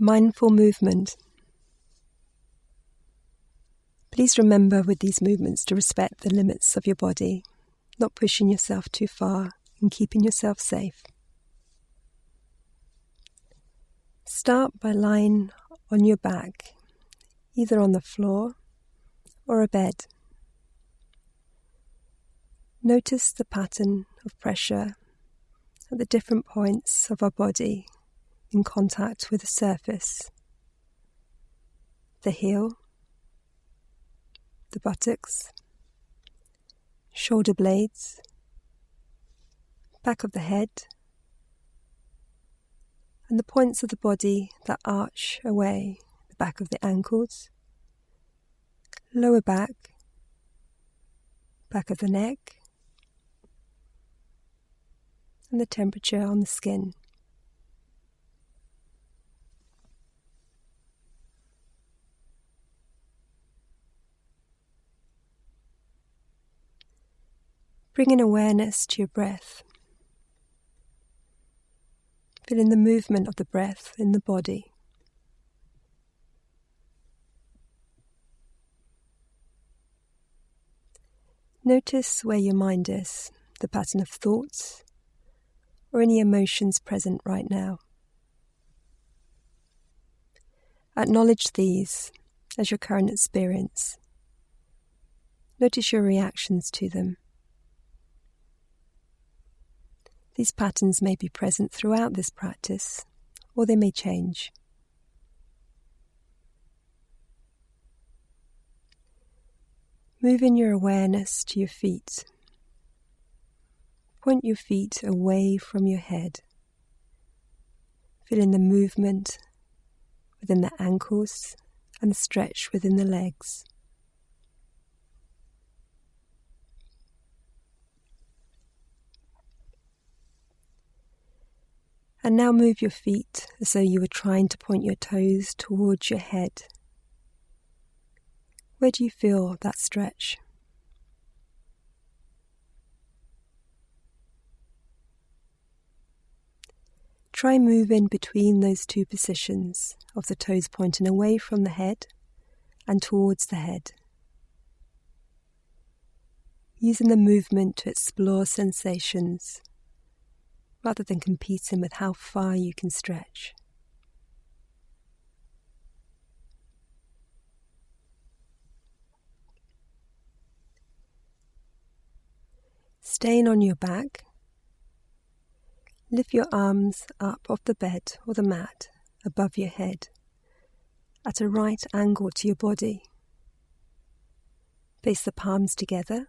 Mindful movement. Please remember with these movements to respect the limits of your body, not pushing yourself too far and keeping yourself safe. Start by lying on your back, either on the floor or a bed. Notice the pattern of pressure at the different points of our body in contact with the surface. The heel, the buttocks, shoulder blades, back of the head, and the points of the body that arch away, the back of the ankles, lower back, back of the neck, and the temperature on the skin. Bring in awareness to your breath. Feeling the movement of the breath in the body. Notice where your mind is, the pattern of thoughts, or any emotions present right now. Acknowledge these as your current experience. Notice your reactions to them. These patterns may be present throughout this practice, or they may change. Move in your awareness to your feet. Point your feet away from your head, feeling the movement within the ankles and the stretch within the legs. And now move your feet as though you were trying to point your toes towards your head. Where do you feel that stretch? Try moving between those two positions of the toes pointing away from the head and towards the head. Using the movement to explore sensations, rather than competing with how far you can stretch. Staying on your back, lift your arms up off the bed or the mat above your head at a right angle to your body. Place the palms together.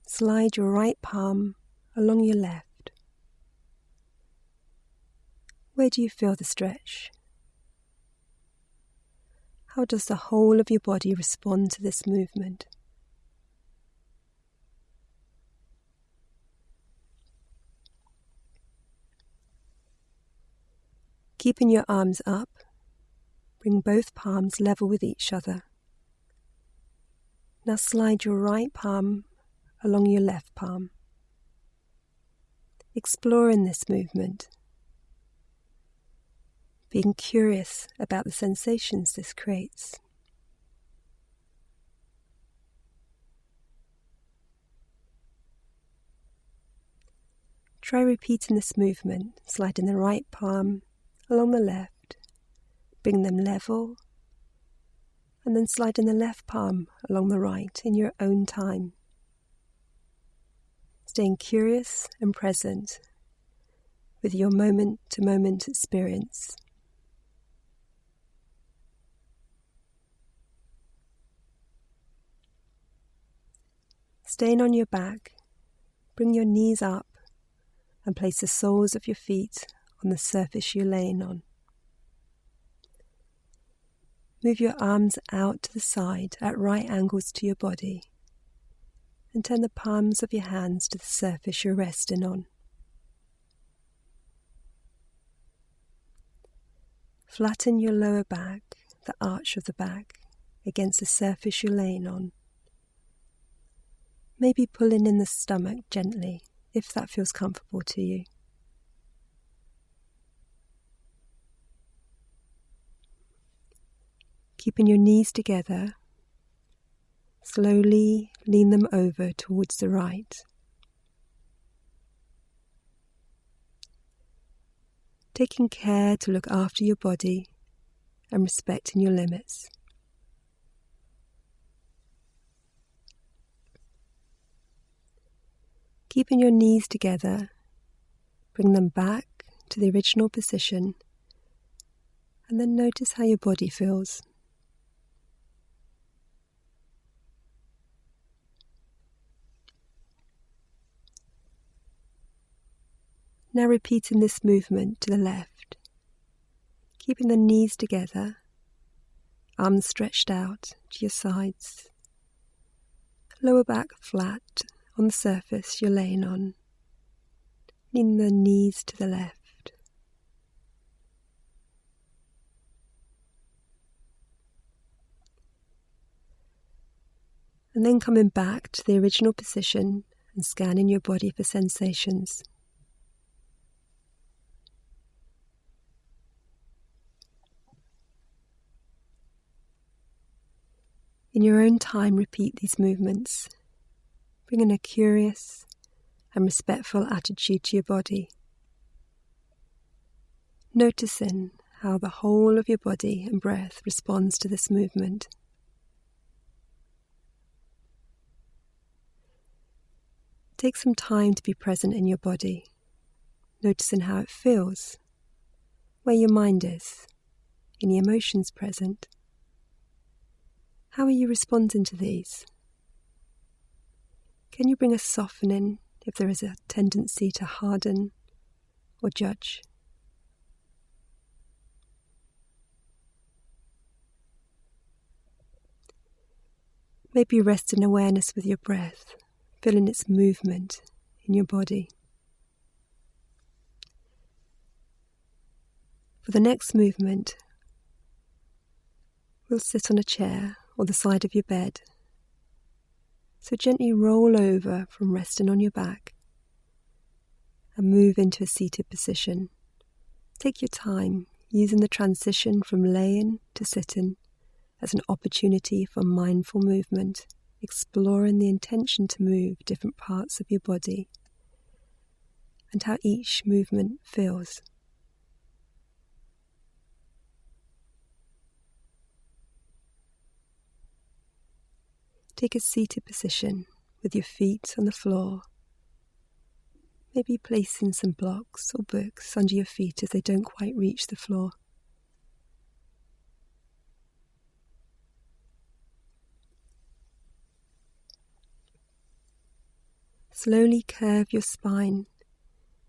Slide your right palm along your left. Where do you feel the stretch? How does the whole of your body respond to this movement? Keeping your arms up, bring both palms level with each other. Now slide your right palm along your left palm. Exploring this movement, being curious about the sensations this creates. Try repeating this movement, sliding the right palm along the left, bring them level, and then sliding the left palm along the right in your own time. Staying curious and present with your moment-to-moment experience. Staying on your back, bring your knees up and place the soles of your feet on the surface you're laying on. Move your arms out to the side at right angles to your body and turn the palms of your hands to the surface you're resting on. Flatten your lower back, the arch of the back, against the surface you're laying on. Maybe pulling in the stomach gently, if that feels comfortable to you. Keeping your knees together, slowly lean them over towards the right. Taking care to look after your body and respecting your limits. Keeping your knees together, bring them back to the original position, and then notice how your body feels. Now repeating this movement to the left, keeping the knees together, arms stretched out to your sides, lower back flat on the surface you're laying on, leaning the knees to the left. And then coming back to the original position and scanning your body for sensations. In your own time, repeat these movements, bringing a curious and respectful attitude to your body, noticing how the whole of your body and breath responds to this movement. Take some time to be present in your body, noticing how it feels, where your mind is, any emotions present. How are you responding to these? Can you bring a softening if there is a tendency to harden or judge? Maybe rest in awareness with your breath, feeling its movement in your body. For the next movement, we'll sit on a chair or the side of your bed. So gently roll over from resting on your back and move into a seated position. Take your time, using the transition from laying to sitting as an opportunity for mindful movement, exploring the intention to move different parts of your body and how each movement feels. Take a seated position with your feet on the floor, maybe placing some blocks or books under your feet if they don't quite reach the floor. Slowly curve your spine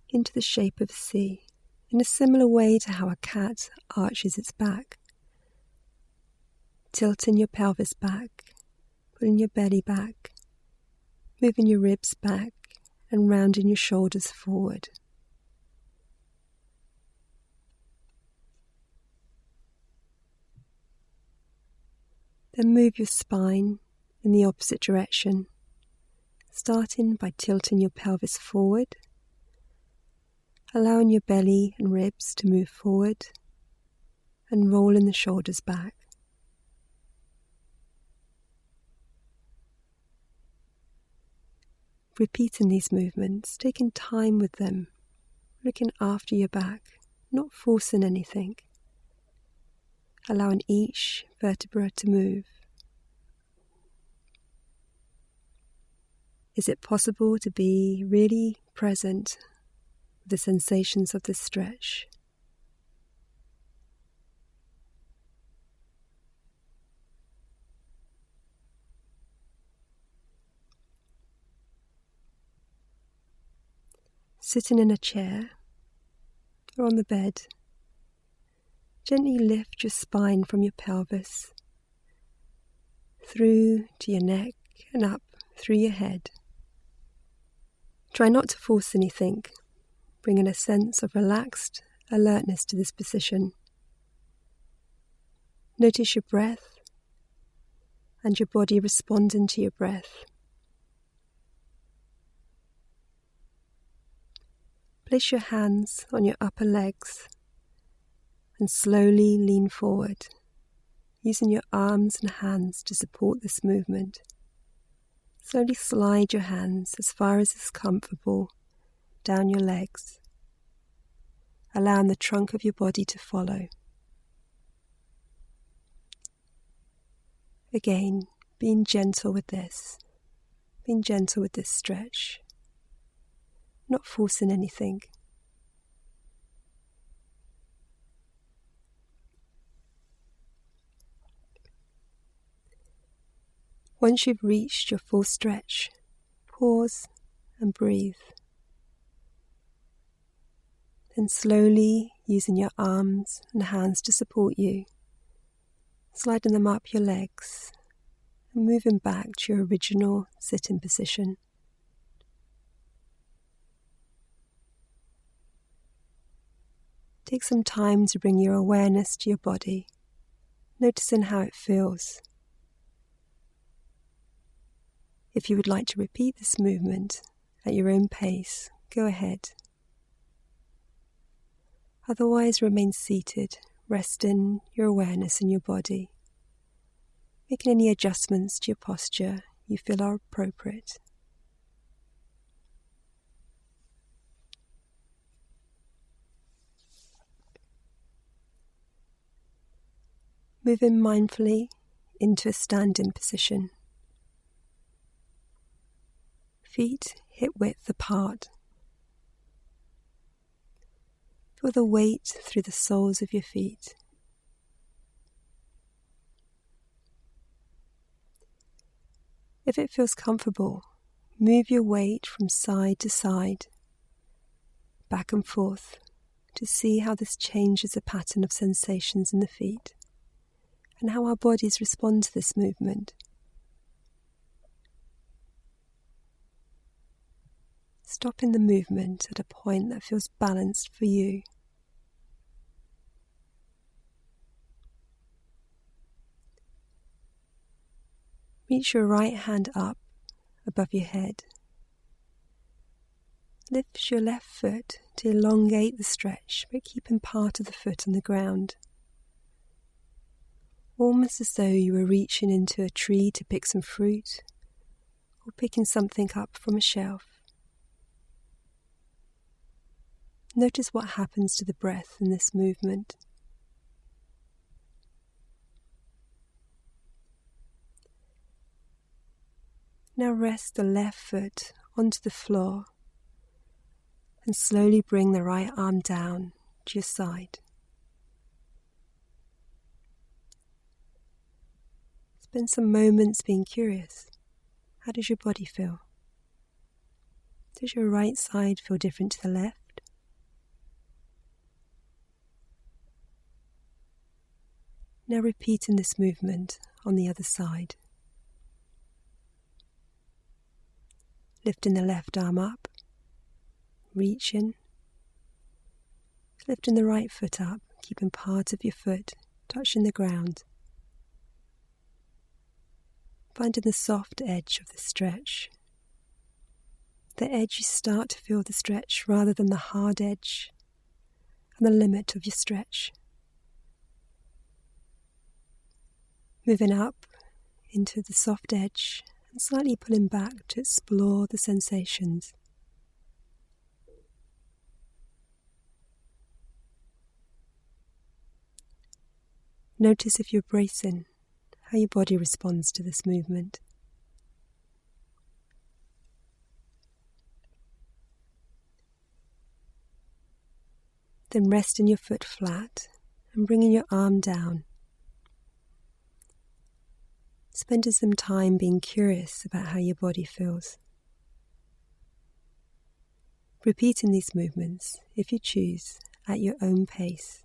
into the shape of a C, in a similar way to how a cat arches its back. Tilting your pelvis back, pulling your belly back, moving your ribs back and rounding your shoulders forward. Then move your spine in the opposite direction, starting by tilting your pelvis forward, allowing your belly and ribs to move forward and rolling the shoulders back. Repeating these movements, taking time with them, looking after your back, not forcing anything, allowing each vertebra to move. Is it possible to be really present with the sensations of this stretch? Sitting in a chair or on the bed, gently lift your spine from your pelvis through to your neck and up through your head. Try not to force anything, bringing a sense of relaxed alertness to this position. Notice your breath and your body responding to your breath. Place your hands on your upper legs and slowly lean forward, using your arms and hands to support this movement. Slowly slide your hands as far as is comfortable down your legs, allowing the trunk of your body to follow. Again, being gentle with this, stretch, not forcing anything. Once you've reached your full stretch, pause and breathe. Then slowly, using your arms and hands to support you, sliding them up your legs and moving back to your original sitting position. Take some time to bring your awareness to your body, noticing how it feels. If you would like to repeat this movement at your own pace, go ahead. Otherwise, remain seated, resting your awareness in your body, making any adjustments to your posture you feel are appropriate. Moving mindfully into a standing position. Feet hip-width apart. Feel the weight through the soles of your feet. If it feels comfortable, move your weight from side to side, back and forth, to see how this changes the pattern of sensations in the feet and how our bodies respond to this movement. Stopping the movement at a point that feels balanced for you. Reach your right hand up above your head. Lift your left foot to elongate the stretch, but keeping part of the foot on the ground. Almost as though you were reaching into a tree to pick some fruit, or picking something up from a shelf. Notice what happens to the breath in this movement. Now rest the left foot onto the floor and slowly bring the right arm down to your side. Spend some moments being curious. How does your body feel? Does your right side feel different to the left? Now repeating this movement on the other side. Lifting the left arm up, reaching, lifting the right foot up, keeping part of your foot touching the ground. Finding the soft edge of the stretch. The edge you start to feel the stretch rather than the hard edge and the limit of your stretch. Moving up into the soft edge and slightly pulling back to explore the sensations. Notice if you're bracing, how your body responds to this movement. Then resting your foot flat and bringing your arm down. Spending some time being curious about how your body feels. Repeating these movements, if you choose, at your own pace.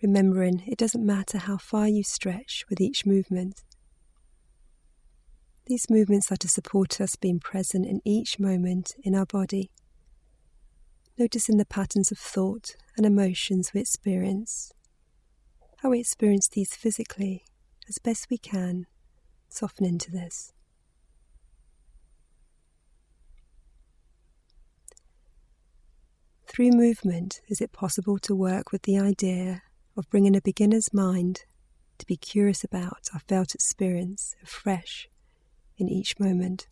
Remembering it doesn't matter how far you stretch with each movement. These movements are to support us being present in each moment in our body. Noticing the patterns of thought and emotions we experience, how we experience these physically as best we can, soften into this. Through movement, is it possible to work with the idea of bringing a beginner's mind to be curious about our felt experience of fresh in each moment?